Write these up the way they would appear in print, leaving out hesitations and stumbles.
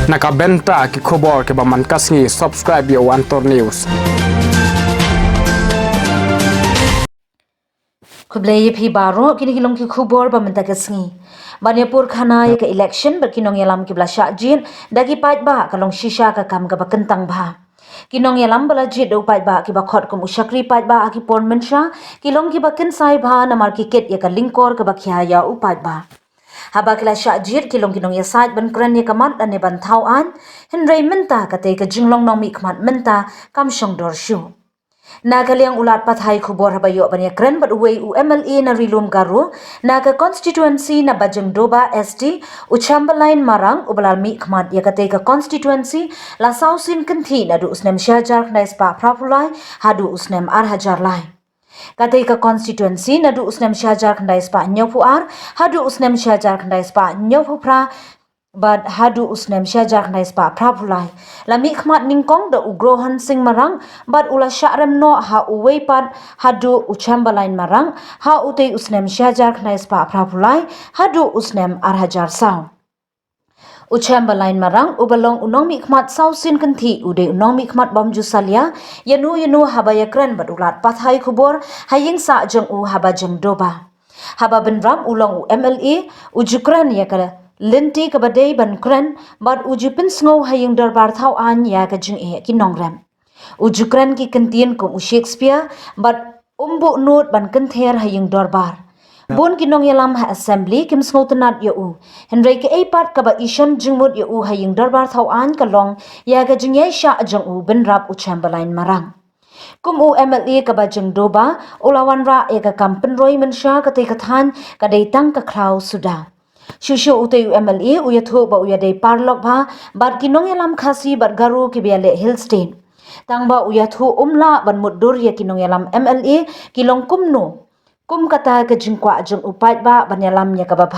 naka bynta ki khobor ke ba man kasngi subscribe yo Antor News Kublai phi baro kini kilong ki khubor ba menta kasngi Manipur khana ye ka election ber kinong yalam ki blasha jin dagi pat ba kalong shisha ka kam ka ba kentang ba kinong yalam bala jit do pat ba ki ba khot kum ushakri pat ba ki pon mensha kilong ki ba ken sai ba na mar ki ket ye ka lingkor ka ba khya ya u pat ba haba kila sha jit kilong kinong ya sait ban kran ye kamat ane ban thau an henrei menta ka te ka jinglong nong mi khmat menta kam shong dor shu Nagaliang ulat pathai khubor habayo banya kren bat uwei u MLA na rilum garu naga constituency na bajeng doba ST uchambalain marang ubalal mi khmat yakate ka constituency la sausin kanthi na du usnem shajar na spa prapulai hadu usnem ar hajar lai kate ka constituency na du usnem shajar khandai spa nyopu ar hadu usnem shajar khandai spa nyopu pra But hadu usnem shajar khandai spa prapulai lami khmat ningkong da ugrohan sing marang but ula sharem no ha uwei pat hadu uchambalain marang ha utei usnem shajar khandai spa prapulai hadu usnem ar hajar saw Uchambalain marang ubalong unong mi khmat saw sin kanthi ude unong mi khmat bom jusalia yanu habaya kran but ulat pathai khubor haying sa jong u haba jeng doba haba benram ulong u MLA ujukran yakala Linti kabadai ban kran but ujupin snow haying darbar thau an ya ka jing e ki nongram ujukran ki kantien ko u Shakespeare but umbu note ban kanther haying darbar bon ki nong yalam ha assembly kim snow tanat yo u henry ke eipat ka ba isham jingmut yo u haying darbar thau an ka long ya ka jing ye sha jong u ben rap u chambalain marang kum u MLA ka ba jing doba ulawan ra e ka kampen roi men sha ka te ka than ka dei tang ka kraw suda Shusho ute MLA uyatho ba uyadei parlok ba bar kinong yalam khasi bar garu ki biale hillstein tangba uyatho umla ban muddur ya kinong yalam MLA kilong kumno kum kata ke jingkwa jeng upat ba ban yalam ya ka ba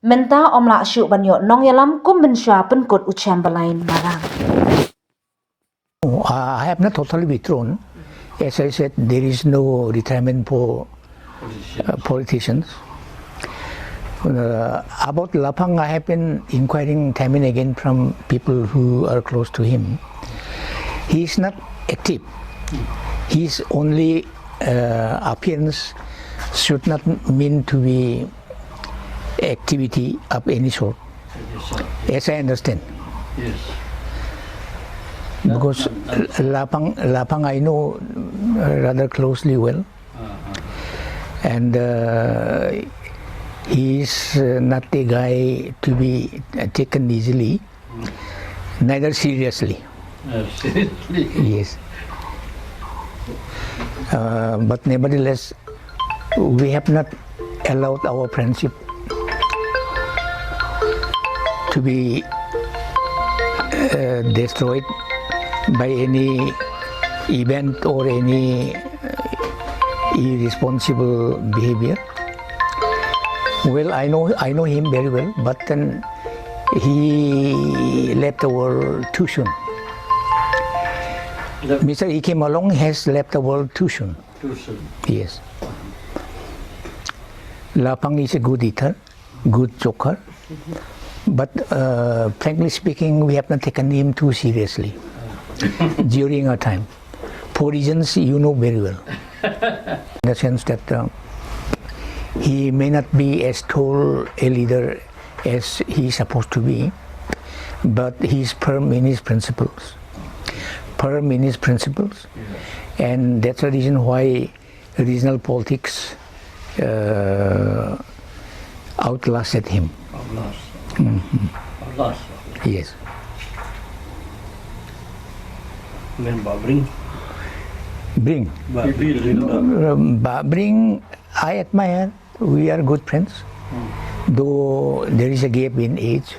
menta omla shu ban yo nong yalam kum mensha pen kot uchambalain marang I have not totally withdrawn. As I said, there is no retirement for politicians. About Lapang, I have been inquiring time and again from people who are close to him. He is not active. His only appearance should not mean to be activity of any sort, as I understand. Yes. Because Lapang I know rather closely well, and he is not a guy to be taken easily, neither seriously. Seriously? Yes. But nevertheless, we have not allowed our friendship to be destroyed by any event or any irresponsible behavior. Well, I know him very well, but then he left the world too soon. Mr. Ike Malong has left the world too soon. Too soon. Yes. Lapang is a good eater, good joker, but frankly speaking, we have not taken him too seriously during our time, for reasons you know very well. In the sense that he may not be as tall a leader as he is supposed to be, but he is firm in his principles. Firm in his principles, and that's the reason why regional politics outlasted him. Outlast. Yes. Then Babring. Bring. Bring, I admire. We are good friends, though there is a gap in age.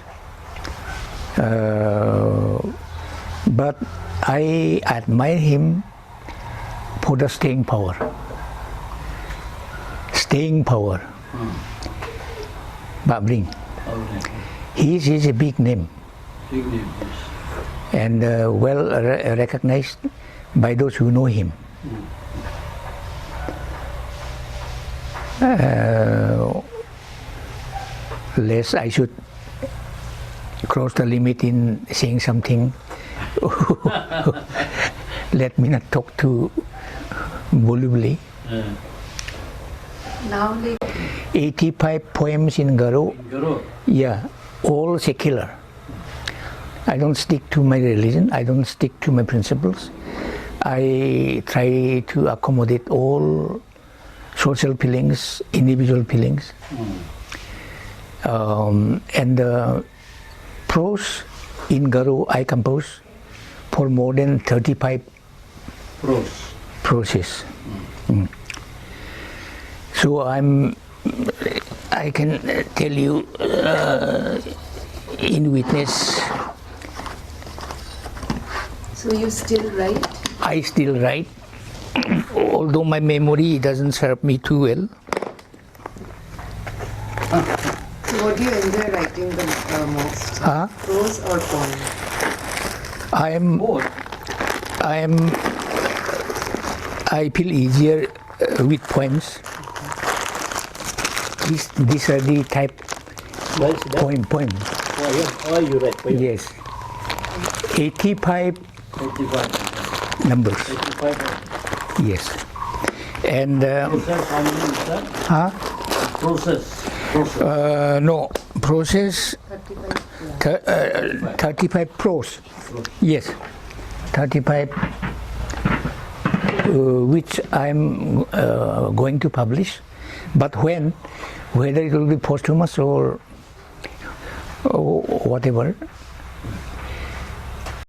But I admire him for the staying power. Staying power. Babring. He is a big name. Big name. And well recognized by those who know him. Lest I should cross the limit in saying something. Let me not talk too volubly. Now, like, 85 poems in Garo. Guru. Yeah, all secular. I don't stick to my religion. I don't stick to my principles. I try to accommodate all social feelings, individual feelings. And prose in Garo I compose for more than 35 proses. So I can tell you in witness, so you still write? I still write, although my memory doesn't serve me too well. So what do you enjoy writing the most? Prose or poem? I feel easier with poems. These are the type poem. Oh, you write poem. Yes. 85 85. numbers. 85. Yes. And Process, how many is that? Process. no, process 35 prose. Yes. 35 which I'm going to publish. But whether it will be posthumous or whatever,